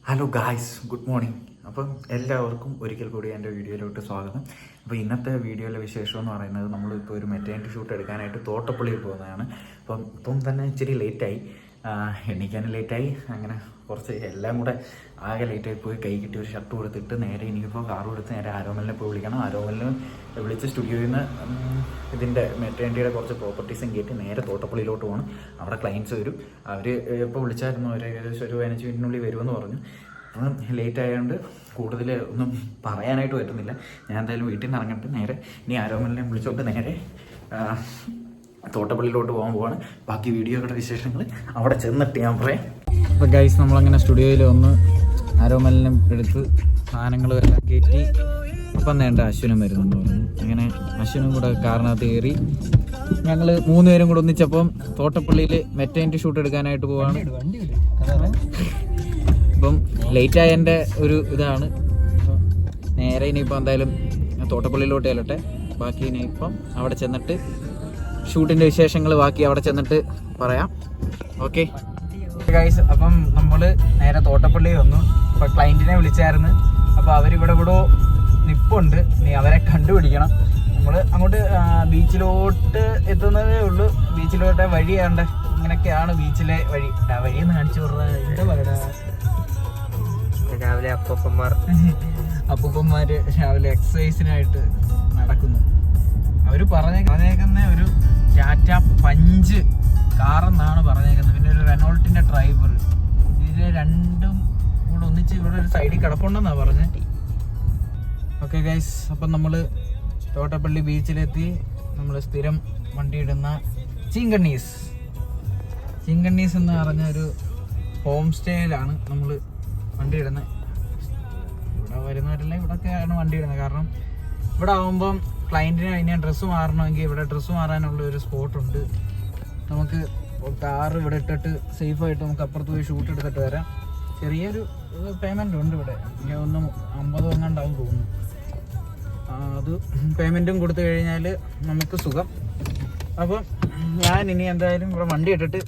Hello guys, good morning. അപ്പം എല്ലാവർക്കും ഒരിക്കൽ കൂടി എൻ്റെ വീഡിയോയിലോട്ട് സ്വാഗതം. അപ്പോൾ ഇന്നത്തെ വീഡിയോയിലെ വിശേഷം എന്ന് പറയുന്നത് നമ്മളിപ്പോൾ ഒരു മെറ്റേണിറ്റി ഷൂട്ട് എടുക്കാനായിട്ട് തോട്ടപ്പള്ളിയിൽ പോകുന്നതാണ്. ഇപ്പം തന്നെ ഇച്ചിരി ലേറ്റായി, എണീക്കാൻ ലേറ്റായി, അങ്ങനെ കുറച്ച് എല്ലാം കൂടെ ആകെ ലേറ്റായി പോയി. കൈ കിട്ടി ഒരു ഷർട്ട് കൊടുത്തിട്ട് നേരെ ഇനിയിപ്പോൾ കാർ കൊടുത്ത് നേരെ ആരോമലിനെ പോയി വിളിക്കണം. ആരോമലിനെ വിളിച്ച് സ്റ്റുഡിയോയിൽ നിന്ന് ഇതിൻ്റെ മെറ്റേണിറ്റിയുടെ കുറച്ച് പ്രോപ്പർട്ടീസും കയറ്റി നേരെ തോട്ടപ്പള്ളിയിലോട്ട് പോകണം. അവിടെ ക്ലയൻറ്റ്സ് വരും. അവർ ഇപ്പോൾ വിളിച്ചായിരുന്നു, അവർ ഏകദേശം ഒരു 15 മിനിറ്റിനുള്ളിൽ വരുമെന്ന് പറഞ്ഞു. അപ്പം ലേറ്റ് ആയതുകൊണ്ട് കൂടുതൽ ഒന്നും പറയാനായിട്ട് പറ്റുന്നില്ല. ഞാൻ എന്തായാലും വീട്ടിൽ നിന്ന് ഇറങ്ങിയിട്ട് നേരെ ഇനി ആരോമലിനെ വിളിച്ചോട്ട് നേരെ തോട്ടപ്പള്ളിയിലോട്ട് പോകാൻ പോവാണ്. ബാക്കി വീഡിയോയുടെ വിശേഷങ്ങൾ അവിടെ ചെന്നിട്ട് ഞാൻ പറയാം. അപ്പോൾ ഗൈസ്, നമ്മളങ്ങനെ സ്റ്റുഡിയോയിൽ വന്ന് ആരോമലിനെ എടുത്ത് സാധനങ്ങളും എല്ലാം കയറ്റി അപ്പം വേണ്ട അശ്വിനും വരുന്നെന്ന് പറഞ്ഞു. അങ്ങനെ അശ്വിനും കൂടെ കാറിനകത്ത് കയറി ഞങ്ങൾ 3 പേരും കൂടെ ഒന്നിച്ചപ്പം തോട്ടപ്പള്ളിയിൽ മെറ്റേണിറ്റി ഷൂട്ട് എടുക്കാനായിട്ട് പോവാണ്. ഇപ്പം ലേറ്റ് ആയതിൻ്റെ ഒരു ഇതാണ്. നേരെ ഇനിയിപ്പോൾ എന്തായാലും തോട്ടപ്പള്ളിയിലോട്ട് ചെല്ലട്ടെ. ബാക്കി ഇനിയിപ്പം അവിടെ ചെന്നിട്ട് ഷൂട്ടിൻ്റെ വിശേഷങ്ങൾ ബാക്കി അവിടെ ചെന്നിട്ട് പറയാം. ഓക്കെ ഗൈസ്, അപ്പം നമ്മൾ നേരെ തോട്ടപ്പള്ളി വന്നു. അപ്പോൾ ക്ലയൻറ്റിനെ വിളിച്ചായിരുന്നു. അപ്പോൾ അവരിവിടെ നിപ്പുണ്ട്. ഇനി അവരെ കണ്ടുപിടിക്കണം. നമ്മൾ അങ്ങോട്ട് ബീച്ചിലോട്ട് എത്തുന്നതേ ഉള്ളൂ. ബീച്ചിലോട്ട് വഴിയാണ്ട് ഇങ്ങനെയൊക്കെയാണ് ബീച്ചിലെ വഴി. വഴിയെന്ന് കാണിച്ചു പറഞ്ഞാൽ എന്താ പറയണ, രാവിലെ അപ്പൂപ്പന്മാർ രാവിലെ എക്സസൈസിനായിട്ട് നടക്കുന്നു. അവർ പറഞ്ഞേക്കുന്ന ഒരു ടാറ്റ പഞ്ച് കാറെന്നാണ് പറഞ്ഞേക്കുന്നത്. പിന്നെ ഒരു റെനോൾട്ടിൻ്റെ ഡ്രൈവർ. ഇതിൽ രണ്ടും കൂടെ ഒന്നിച്ച് ഇവിടെ ഒരു സൈഡിൽ കിടപ്പുണ്ടെന്നാണ് പറഞ്ഞത്. ഓക്കെ ഗൈസ്, അപ്പം നമ്മൾ തോട്ടപ്പള്ളി ബീച്ചിലെത്തി. നമ്മൾ സ്ഥിരം വണ്ടി ഇടുന്ന ചിങ്കണ്ണീസ് എന്ന് പറഞ്ഞ ഒരു ഹോം സ്റ്റേയിലാണ് നമ്മൾ വണ്ടി ഇടുന്നത്. ഇവിടെ വരുന്നവരെല്ലാം ഇവിടെയൊക്കെയാണ് വണ്ടി ഇടുന്നത്. കാരണം ഇവിടെ ആകുമ്പം ക്ലയൻറ്റിന് അതിനെ ഡ്രസ്സ് മാറണമെങ്കിൽ ഇവിടെ ഡ്രസ്സ് മാറാനുള്ള ഒരു സ്പോട്ടുണ്ട്. നമുക്ക് കാർ ഇവിടെ ഇട്ടിട്ട് സേഫായിട്ട് നമുക്ക് അപ്പുറത്ത് പോയി ഷൂട്ട് എടുത്തിട്ട് വരാം. ചെറിയൊരു പേയ്മെൻ്റ് ഉണ്ട് ഇവിടെ. ഒന്ന് 50 എങ്ങാണ്ടാവും തോന്നുന്നു. അത് പേയ്മെൻറ്റും കൊടുത്തു കഴിഞ്ഞാൽ നമുക്ക് സുഖം. അപ്പം ഞാൻ ഇനി എന്തായാലും ഇവിടെ വണ്ടി ഇട്ടിട്ട്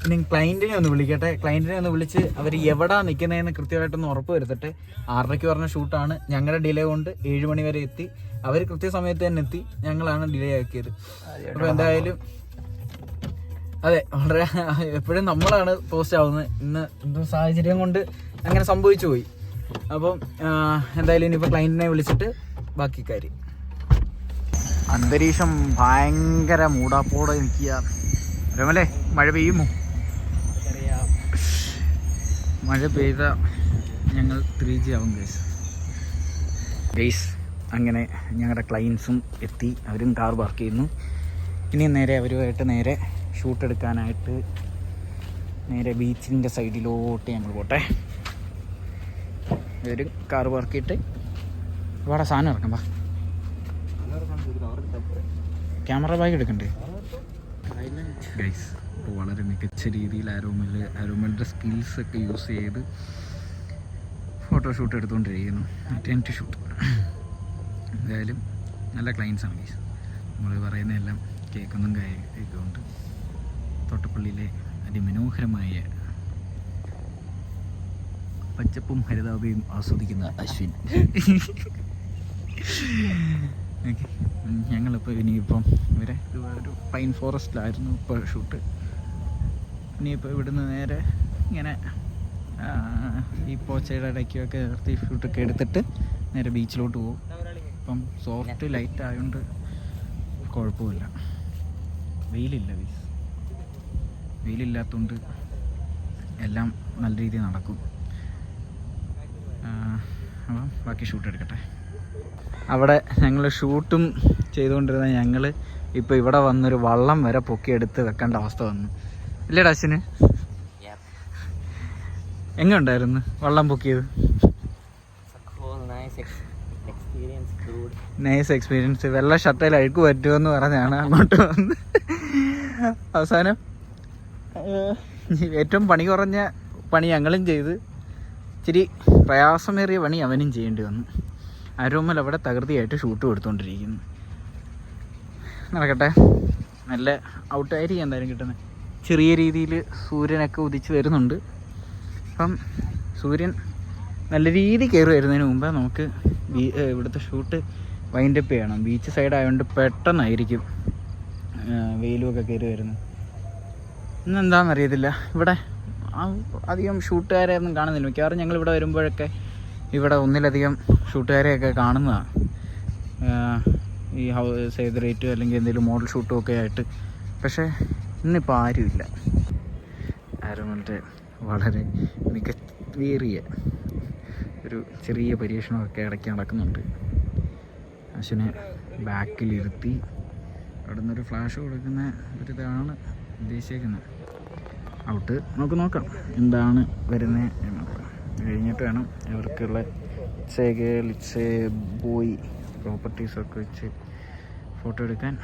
ഇനി ക്ലയൻറ്റിനെ ഒന്ന് വിളിക്കട്ടെ. ക്ലയൻറ്റിനെ ഒന്ന് വിളിച്ച് അവർ എവിടെ നിൽക്കുന്നതെന്ന് കൃത്യമായിട്ടൊന്ന് ഉറപ്പ് വരുത്തട്ടെ. 6:30 പറഞ്ഞ ഷൂട്ടാണ്. ഞങ്ങളുടെ ഡിലേ കൊണ്ട് 7 മണി വരെ എത്തി. അവർ കൃത്യസമയത്ത് തന്നെ എത്തി. ഞങ്ങളാണ് ഡിലേ ആക്കിയത്. അപ്പോൾ എന്തായാലും അതെ, വളരെ എപ്പോഴും നമ്മളാണ് പോസ്റ്റ് ആവുന്നത്. ഇന്ന് എന്തോ സാഹചര്യം കൊണ്ട് അങ്ങനെ സംഭവിച്ചു പോയി. അപ്പം എന്തായാലും ഇനിയിപ്പോൾ ക്ലയൻറ്റിനെ വിളിച്ചിട്ട് ബാക്കി കാര്യം. അന്തരീക്ഷം ഭയങ്കര മൂടാപ്പോടെ നിൽക്കുക. രമലേ, മഴ പെയ്യുമോ? മഴ പെയ്ത ഞങ്ങൾ 3G ആവും ഗൈസ്. അങ്ങനെ ഞങ്ങളുടെ ക്ലയൻസും എത്തി. അവരും കാർ പാർക്ക് ചെയ്യുന്നു. ഇനി നേരെ അവരുമായിട്ട് നേരെ ഷൂട്ട് എടുക്കാനായിട്ട് നേരെ ബീച്ചിൻ്റെ സൈഡിലോട്ട് ഞങ്ങൾ പോട്ടെ. ഒരു കാർ പാർക്ക് ചെയ്തിട്ട് ഇവിടെ സാധനം ഇറക്കാം. ക്യാമറ ബാഗ് എടുക്കണ്ടേ ഗൈസ്? വളരെ മികച്ച രീതിയിൽ ആരോമലിൻ്റെ സ്കിൽസൊക്കെ യൂസ് ചെയ്ത് ഫോട്ടോഷൂട്ട് എടുത്തുകൊണ്ടിരിക്കുന്നു. Tent shoot. എന്തായാലും നല്ല ക്ലയൻസാണ് ഗൈസ്. നമ്മൾ പറയുന്നതെല്ലാം കേൾക്കുന്നും കേൾക്കുന്നുണ്ട്. തോട്ടപ്പള്ളിയിലെ അതിമനോഹരമായ പച്ചപ്പും ഹരിതാപയും ആസ്വദിക്കുന്ന അശ്വിൻ. ഓക്കെ, ഞങ്ങളിപ്പോൾ ഇനിയിപ്പം ഇവരെ ഒരു പൈൻ ഫോറസ്റ്റിലായിരുന്നു ഇപ്പോൾ ഷൂട്ട്. ഇനിയിപ്പോൾ ഇവിടുന്ന് നേരെ ഇങ്ങനെ ഈ പോച്ചയുടെ ഇടയ്ക്കൊക്കെ നിർത്തി ഷൂട്ടൊക്കെ എടുത്തിട്ട് നേരെ ബീച്ചിലോട്ട് പോകും. ഇപ്പം സോഫ്റ്റ് ലൈറ്റ് ആയതുകൊണ്ട് കുഴപ്പമില്ല. വെയിലില്ലാത്തതുകൊണ്ട് എല്ലാം നല്ല രീതിയിൽ നടക്കും. അപ്പം ബാക്കി ഷൂട്ട് എടുക്കട്ടെ. അവിടെ ഞങ്ങൾ ഷൂട്ടും ചെയ്തുകൊണ്ടിരുന്ന ഞങ്ങൾ ഇപ്പോൾ ഇവിടെ വന്നൊരു വള്ളം വരെ പൊക്കിയെടുത്ത് വെക്കേണ്ട അവസ്ഥ വന്നു. ഇല്ലേടാ അശ്വിന്? എങ്ങനെ ഉണ്ടായിരുന്നു വള്ളം പൊക്കിയത്? Nice experience. വെള്ള ഷർട്ടിൽ അഴുക്ക് പറ്റുമെന്ന് പറഞ്ഞാണ് അങ്ങോട്ട് വന്ന്. അവസാനം ഏറ്റവും പണി കുറഞ്ഞ പണി ഞങ്ങളും ചെയ്ത് ഇച്ചിരി പ്രയാസമേറിയ പണി അവനും ചെയ്യേണ്ടി വന്നു. ആരോമൽ അവിടെ തകൃതിയായിട്ട് ഷൂട്ട് കൊടുത്തുകൊണ്ടിരിക്കുന്നു. നടക്കട്ടെ, നല്ല ഔട്ടായിരിക്കും എന്തായാലും കിട്ടുന്നത്. ചെറിയ രീതിയിൽ സൂര്യനൊക്കെ ഉദിച്ച് വരുന്നുണ്ട്. അപ്പം സൂര്യൻ നല്ല രീതിയിൽ കയറി വരുന്നതിന് മുമ്പേ നമുക്ക് ഇവിടുത്തെ ഷൂട്ട് വൈൻഡപ്പ് ചെയ്യണം. ബീച്ച് സൈഡ് ആയതുകൊണ്ട് പെട്ടെന്നായിരിക്കും വെയിലുമൊക്കെ കയറി വരുന്നത്. ഇന്നെന്താണെന്നറിയത്തില്ല, ഇവിടെ അധികം ഷൂട്ടുകാരെയൊന്നും കാണുന്നില്ല. മിക്കവാറും ഞങ്ങളിവിടെ വരുമ്പോഴൊക്കെ ഇവിടെ ഒന്നിലധികം ഷൂട്ടുകാരെയൊക്കെ കാണുന്നതാണ്, ഈ സേവ് ദ റേറ്റ് അല്ലെങ്കിൽ എന്തെങ്കിലും മോഡൽ ഷൂട്ടും ഒക്കെ ആയിട്ട്. പക്ഷേ ഇന്നിപ്പോൾ ആരുമില്ല. ആരോമലിൻ്റെ വളരെ മികവേറിയ ഒരു ചെറിയ പരീക്ഷണമൊക്കെ ഇടയ്ക്ക് നടക്കുന്നുണ്ട്. അശ്വിനെ ബാക്കിലിരുത്തി അവിടെ നിന്നൊരു ഫ്ലാഷ് കൊടുക്കുന്ന ഒരിതാണ് ഉദ്ദേശിക്കുന്നത്. ഔട്ട് നമുക്ക് നോക്കാം എന്താണ് വരുന്നത് എന്നത് കഴിഞ്ഞിട്ട് വേണം ഇവർക്കുള്ള ഇറ്റ്സ് എ ബോയ് പ്രോപ്പർട്ടീസൊക്കെ വെച്ച് ഫോട്ടോ എടുക്കാൻ.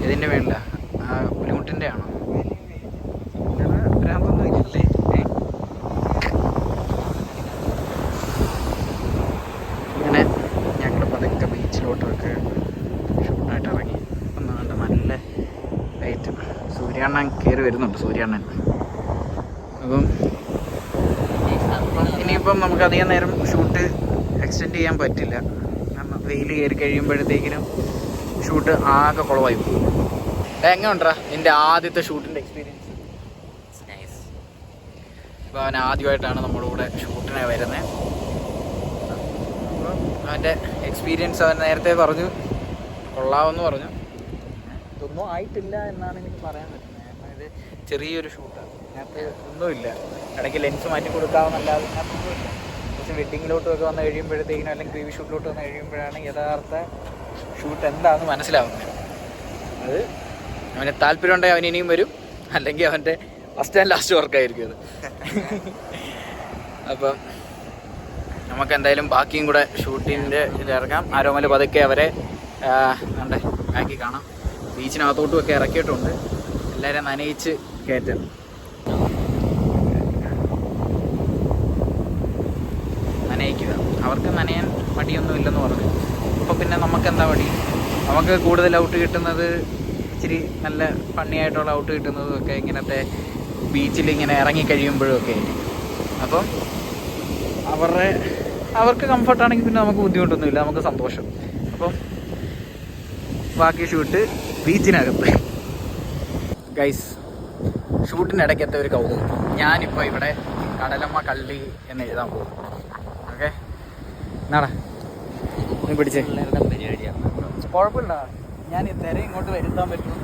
ഇതിൻ്റെ വേണ്ട ബുദ്ധിമുട്ടിൻ്റെ ആണോ? ഭ്രാന്തൊന്നും ഇല്ലല്ലേ? ഇങ്ങനെ ഞങ്ങൾ പതുക്കെ ബീച്ചിലോട്ടൊക്കെ ഷൂട്ടായിട്ട് ഇറങ്ങി. ഒന്നാണ്ട് നല്ല ലൈറ്റ് സൂര്യാണ്ണൻ കയറി വരുന്നുണ്ട്, സൂര്യാണ്ണൻ. അപ്പം ഇനിയിപ്പം നമുക്ക് അധികം നേരം ഷൂട്ട് എക്സ്റ്റെൻഡ് ചെയ്യാൻ പറ്റില്ല. കാരണം വെയിൽ കയറി കഴിയുമ്പോഴത്തേക്കിനും ഷൂട്ട് ആകെ കുളമായി പോകും. എങ്ങനെ ഉണ്ടാ നിൻ്റെ ആദ്യത്തെ ഷൂട്ടിൻ്റെ എക്സ്പീരിയൻസ്? ഇപ്പോൾ അവൻ ആദ്യമായിട്ടാണ് നമ്മുടെ കൂടെ ഷൂട്ടിനെ വരുന്നത്. അപ്പം അവൻ്റെ എക്സ്പീരിയൻസ് അവൻ നേരത്തെ പറഞ്ഞു, കൊള്ളാമെന്ന് പറഞ്ഞു. ഇതൊന്നും ആയിട്ടില്ല എന്നാണ് എനിക്ക് പറയാൻ പറ്റുന്നത്. കാരണം ഇത് ചെറിയൊരു ഷൂട്ടാണ്, അതിനകത്ത് ഒന്നുമില്ല. ഇടയ്ക്ക് ലെൻസ് മാറ്റി കൊടുക്കാമെന്നല്ലാതെ അതിനകത്തൊന്നുമില്ല. പക്ഷേ വെഡ്ഡിങ്ങിലോട്ടൊക്കെ വന്ന് കഴിയുമ്പോഴത്തേക്കിനും അല്ലെങ്കിൽ പ്രീവ്യൂ ഷൂട്ടിലോട്ട് വന്ന് കഴിയുമ്പോഴാണ് യഥാർത്ഥ ഷൂട്ട് എന്താണെന്ന് മനസ്സിലാവുന്നത്. അത് അവന് താല്പര്യം ഉണ്ടെങ്കിൽ അവൻ ഇനിയും വരും, അല്ലെങ്കിൽ അവൻ്റെ ഫസ്റ്റ് ആൻഡ് ലാസ്റ്റ് വർക്കായിരിക്കും അത്. അപ്പം നമുക്ക് എന്തായാലും ബാക്കിയും കൂടെ ഷൂട്ടിൻ്റെ ഇതിലിറങ്ങാം. ആരോമൽ പതുക്കെ അവരെ നമ്മുടെ ബാക്കി കാണാം. ബീച്ചിനകത്തോട്ടും ഒക്കെ ഇറക്കിയിട്ടുണ്ട്. എല്ലാവരും നനയിച്ച് കയറ്റം. നനയിക്കുക, അവർക്ക് നനയാൻ മടിയൊന്നും ഇല്ലെന്ന് പറഞ്ഞു. അപ്പോൾ പിന്നെ നമുക്കെന്താ മടി? നമുക്ക് കൂടുതൽ ഔട്ട് കിട്ടുന്നത് ഇച്ചിരി നല്ല ഫണ്ണിയായിട്ടുള്ള ഔട്ട് കിട്ടുന്നതും ഒക്കെ ഇങ്ങനത്തെ ബീച്ചിൽ ഇങ്ങനെ ഇറങ്ങിക്കഴിയുമ്പോഴും ഒക്കെ ആയിരിക്കും. അപ്പം അവർക്ക് കംഫർട്ടാണെങ്കിൽ പിന്നെ നമുക്ക് ബുദ്ധിമുട്ടൊന്നുമില്ല, നമുക്ക് സന്തോഷം. അപ്പം ബാക്കി ഷൂട്ട് ബീച്ചിനകത്ത്. ഗൈസ്, ഷൂട്ടിനിടയ്ക്കത്തെ ഒരു കൗതുകം. ഞാനിപ്പോൾ ഇവിടെ കടലമ്മ കള്ളി എന്ന് എഴുതാൻ പോകും. ഓക്കെ, എന്നാടാ നീ പിടിച്ചേ. കുഴപ്പമില്ല, ഞാൻ തിര ഇങ്ങോട്ട് വരുത്താൻ പറ്റും.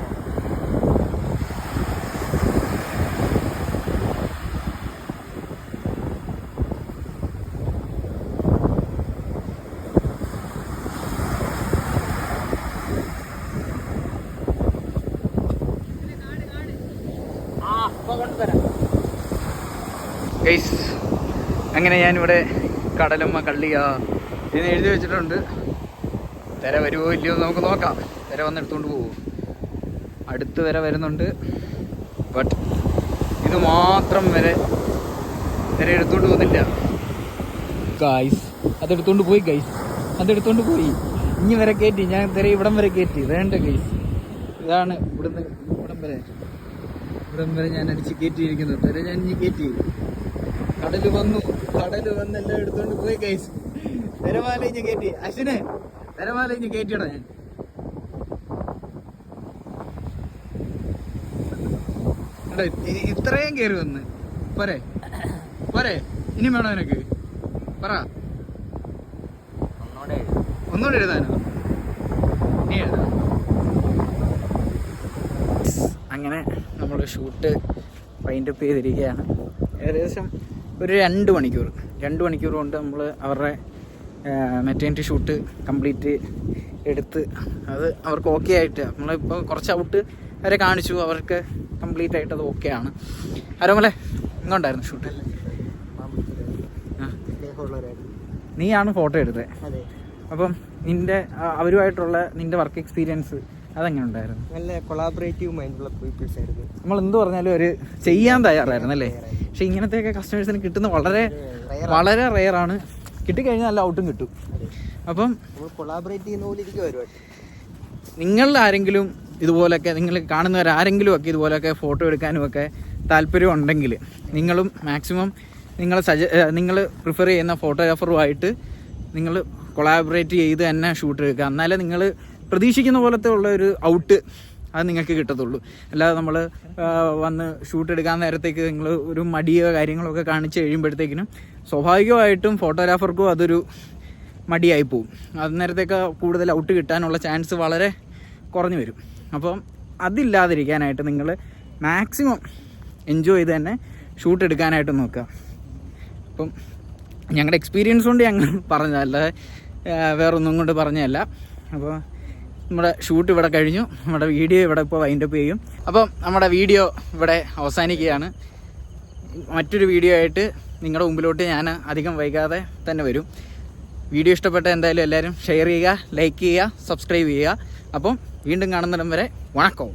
ഗൈസ്, അങ്ങനെ ഞാനിവിടെ കടലമ്മ കള്ളിയാ എന്ന് എഴുതി വെച്ചിട്ടുണ്ട്. തിര വരുമോ ഇല്ലയോ നമുക്ക് നോക്കാം. തിര വന്ന് എടുത്തുകൊണ്ട് പോകുമോ? അടുത്ത് വരെ വരുന്നുണ്ട്, ബട്ട് ഇത് മാത്രം വരെ തിര എടുത്തുകൊണ്ട് പോകുന്നില്ല. ഗൈസ്, അതെടുത്തുകൊണ്ട് പോയി. ഗൈസ്, അതെടുത്തുകൊണ്ട് പോയി. ഇനി വരെ കയറ്റി, ഞാൻ തിര ഇവിടം വരെ കയറ്റി. വേണ്ട ഗൈസ്, ഇതാണ് ഇവിടം വരെ ഞാൻ അടിച്ച് കയറ്റിയിരിക്കുന്നത്. തിര ഞാൻ ഇനി കയറ്റി. കടല് വന്ന് എല്ലാം എടുത്തുകൊണ്ട് പോയി ഗൈസ്. തിരമാല ഇഞ്ഞ് കയറ്റി. അശ്വിനെ, തിരമാല ഇഞ്ഞ് കയറ്റിയടാ. ഞാൻ ഇത്രയും കയറി വന്ന് പോരെ ഇനി വേണോ എനക്ക്? പറ, ഒന്നുകൂടെ എഴുതാനോ? നീ എഴുതാ. അങ്ങനെ നമ്മൾ ഷൂട്ട് വൈൻഡപ്പ് ചെയ്തിരിക്കുകയാണ്. ഏകദേശം ഒരു 2 മണിക്കൂർ കൊണ്ട് നമ്മൾ അവരുടെ മെറ്റേണിറ്റി ഷൂട്ട് കംപ്ലീറ്റ് എടുത്ത് അത് അവർക്ക് ഓക്കെ ആയിട്ട് നമ്മളിപ്പോൾ കുറച്ച് ഔട്ട് അവരെ കാണിച്ചു. അവർക്ക് കംപ്ലീറ്റ് ആയിട്ട് അത് ഓക്കെ ആണ്. ആരോമലെ ഇങ്ങോട്ടായിരുന്നു ഷൂട്ട്? നീയാണ് ഫോട്ടോ എടുത്തത്. അപ്പം അവരുമായിട്ടുള്ള നിൻ്റെ വർക്ക് എക്സ്പീരിയൻസ് അതെങ്ങനെ ഉണ്ടായിരുന്നു? നല്ല കൊളാബറേറ്റീവ് മൈൻഡുള്ള പീപ്പിൾസ് ആയിരുന്നു. നമ്മൾ എന്ത് പറഞ്ഞാലും ഒരു ചെയ്യാൻ തയ്യാറായിരുന്നു അല്ലേ? പക്ഷെ ഇങ്ങനത്തെയൊക്കെ കസ്റ്റമേഴ്സിന് കിട്ടുന്ന വളരെ റെയറാണ്. കിട്ടിക്കഴിഞ്ഞാൽ നല്ല ഔട്ടും കിട്ടും. അപ്പം കൊളാബറേറ്റ് ചെയ്യുന്ന പോലെ ഇരിക്കും. നിങ്ങളിൽ ആരെങ്കിലും ഇതുപോലൊക്കെ നിങ്ങൾ കാണുന്നവരാരെങ്കിലും ഒക്കെ ഇതുപോലൊക്കെ ഫോട്ടോ എടുക്കാനും ഒക്കെ താല്പര്യം ഉണ്ടെങ്കിൽ നിങ്ങളും മാക്സിമം നിങ്ങൾ പ്രിഫർ ചെയ്യുന്ന ഫോട്ടോഗ്രാഫറുമായിട്ട് നിങ്ങൾ കൊളാബറേറ്റ് ചെയ്ത് തന്നെ ഷൂട്ട് എടുക്കുക. എന്നാലേ നിങ്ങൾ പ്രതീക്ഷിക്കുന്ന പോലത്തെ ഉള്ള ഒരു ഔട്ട് അത് നിങ്ങൾക്ക് കിട്ടത്തുള്ളൂ. അല്ലാതെ നമ്മൾ വന്ന് ഷൂട്ട് എടുക്കാൻ നേരത്തേക്ക് നിങ്ങൾ ഒരു മടിയോ കാര്യങ്ങളോ ഒക്കെ കാണിച്ച് കഴിയുമ്പോഴത്തേക്കിനും സ്വാഭാവികമായിട്ടും ഫോട്ടോഗ്രാഫർക്കും അതൊരു മടിയായി പോവും. അന്നേരത്തേക്ക് കൂടുതൽ ഔട്ട് കിട്ടാനുള്ള ചാൻസ് വളരെ കുറഞ്ഞു വരും. അപ്പം അതില്ലാതിരിക്കാനായിട്ട് നിങ്ങൾ മാക്സിമം എൻജോയ് ചെയ്ത് തന്നെ ഷൂട്ട് എടുക്കാനായിട്ട് നോക്കുക. അപ്പം ഞങ്ങളുടെ എക്സ്പീരിയൻസ് കൊണ്ട് ഞങ്ങൾ പറഞ്ഞതല്ല, വേറൊന്നും കൊണ്ട് പറഞ്ഞതല്ല. അപ്പോൾ നമ്മുടെ ഷൂട്ട് ഇവിടെ കഴിഞ്ഞു. നമ്മുടെ വീഡിയോ ഇവിടെ ഇപ്പോൾ വൈൻഡപ്പ് ചെയ്യും. അപ്പം നമ്മുടെ വീഡിയോ ഇവിടെ അവസാനിക്കുകയാണ്. മറ്റൊരു വീഡിയോ ആയിട്ട് നിങ്ങളുടെ മുമ്പിലോട്ട് ഞാൻ അധികം വൈകാതെ തന്നെ വരും. വീഡിയോ ഇഷ്ടപ്പെട്ട എന്തായാലും എല്ലാവരും ഷെയർ ചെയ്യുക, ലൈക്ക് ചെയ്യുക, സബ്സ്ക്രൈബ് ചെയ്യുക. അപ്പം വീണ്ടും കാണുന്നിടം വരെ വണക്കം.